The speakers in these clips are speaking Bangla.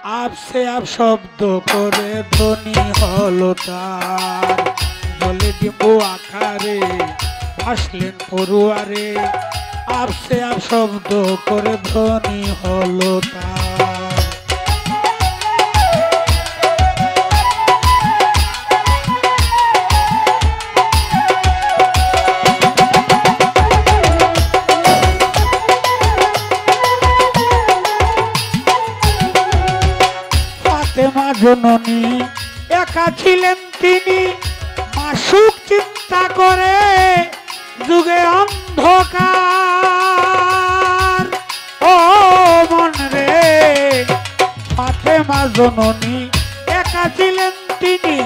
আপসে আপ শব্দ করে ধ্বনি হলো তার, জলে ডিম্বু আকারে ভাসলেন পড়ুয়ারে। আপসে আপ শব্দ করে ধ্বনি হলো তার। ফাতেমা জননী একা ছিলেন তিনি, মাসুক চিন্তা করে যুগে অন্ধকার। ও মন রে, ফাতেমা জননী একা ছিলেন তিনি,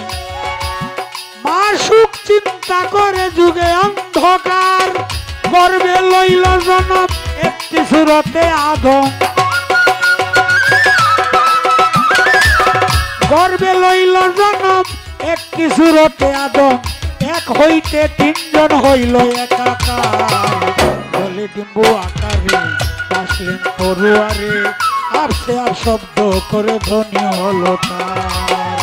মাসুক চিন্তা করে যুগে অন্ধকার। গর্বে লইল জনম একটি সুরতে আদম, গর্বে লইল জনম একটি সুরতে আদম। এক হইতে তিনজন হইল একাকার, জলে ডিম্বু আকারে ভাসলেন পড়ুয়ারে। আপসে আপ শব্দ করে ধ্বনি হলো তার।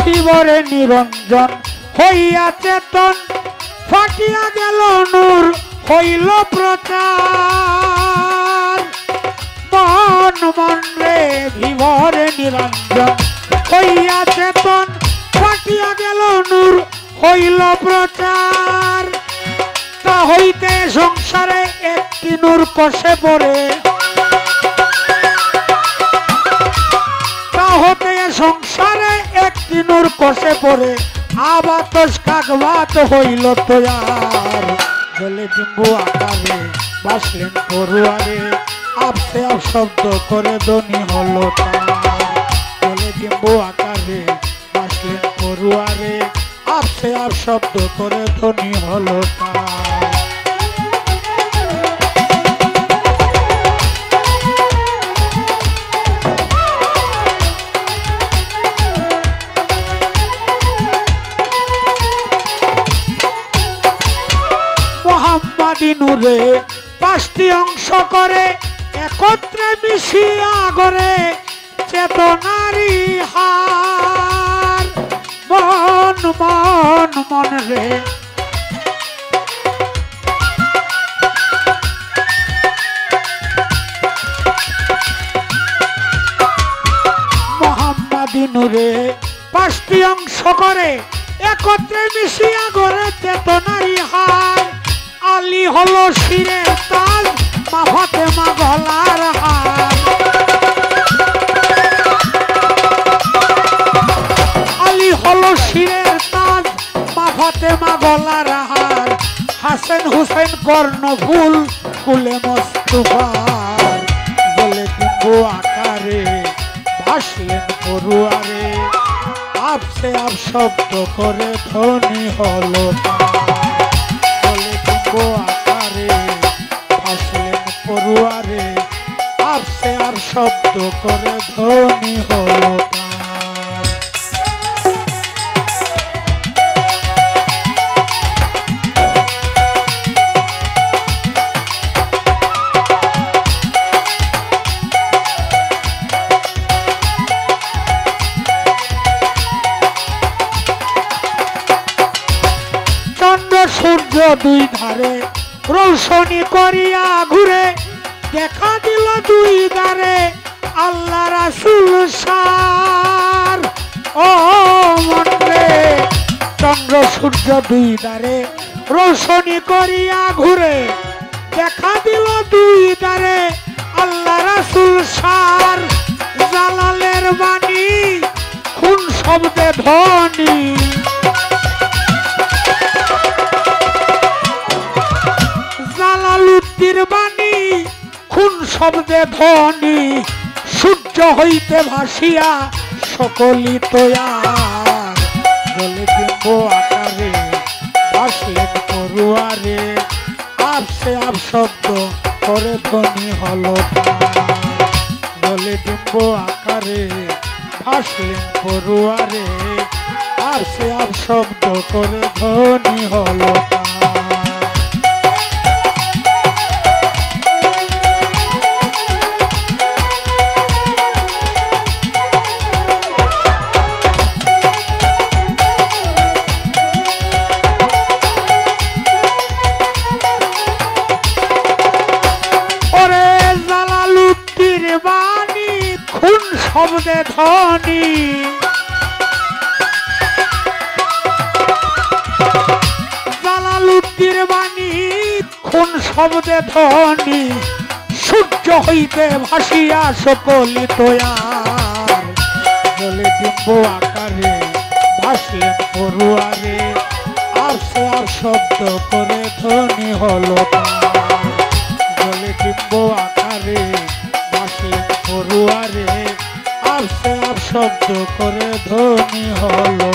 বিবরে নিরঞ্জন হইয়া চেতন, ফাটিয়া গেল নূর হইল প্রচার। মন মন রে, বিবরে নিরঞ্জন হইয়া চেতন, ফাটিয়া গেল নূর হইল প্রচার। তা হইতে সংসারে একটি নূর কষে পড়ে, তা হতে সংসারে একটি নূর কষে পড়ে। আবাতস কাকবাত হইল তৈয়ার, জলে ডিম্বু আকারে ভাসলেন পড়ুয়ারে। আপসে আপ শব্দ করে ধ্বনি হলো তার, জলে ডিম্বু আকারে ভাসলেন পড়ুয়ারে। আপসে আপ শব্দ করে ধ্বনি হলো তার। নূরে পাঁচটি অংশ করে একত্রে মিশিয়া গড়ে চেতনারি হার। মন মন মন রে, মোহাম্মদী নূরে পাঁচটি অংশ করে একত্রে মিশিয়া গড়ে চেতনারি হার। আলী হলো শিরের তাজ, মা ফাতেমা গলার হার। আলী হলো শিরের তাজ, মা ফাতেমা গলার হার। হাসান হুসেন কর্ণফুল ফুলে মোস্তফার, জলে ডিম্বু আকারে ভাসলেন পড়ুয়ারে। আপসে আপ শব্দ করে ধ্বনি হলো তার, আকারে ভাসলেন পড়ুয়ারে। আপসে আর শব্দ করে ধ্বনি হলো তার। চন্দ্র সূর্য দুই ধারে রৌশনী করিয়া ঘুরে, দেখা দিল দুই ধারে আল্লাহ রাসূল সার। ও মন রে, চন্দ্র সূর্য দুই ধারে রৌশনী করিয়া ঘুরে, দেখা দিল দুই ধারে আল্লাহ রাসূল সার। জালালের বাণী খুন শব্দে ধ্বনি, জালালুদ্দির বাণী খুন শব্দে ধ্বনি। সূর্য হইতে ভাসিয়া সকলি তৈয়ার, জলে ডিম্বু আকারে ভাসলেন পড়ুয়ারে। আপসে আপ শব্দ করে ধ্বনি হলো তার, জলে ডিম্ব আকারে ভাসলেন পড়ুয়ারে, আর সে আর শব্দ করে ধ্বনি হলো বাণী খুন শব্দে ধ্বনি, জালালুদ্দির বাণী খুন শব্দে ধ্বনি, সূর্য হইতে ভাসিয়া সকলি তৈয়ার, জলে ডিম্ব আকারে ভাসলেন পড়ুয়ারে, আর সে আর শব্দ করে ধ্বনি হলো তার, জলে ডিম্ব আকারে পড়ুয়ারে, আর সে আর শব্দ করে ধ্বনি হলো।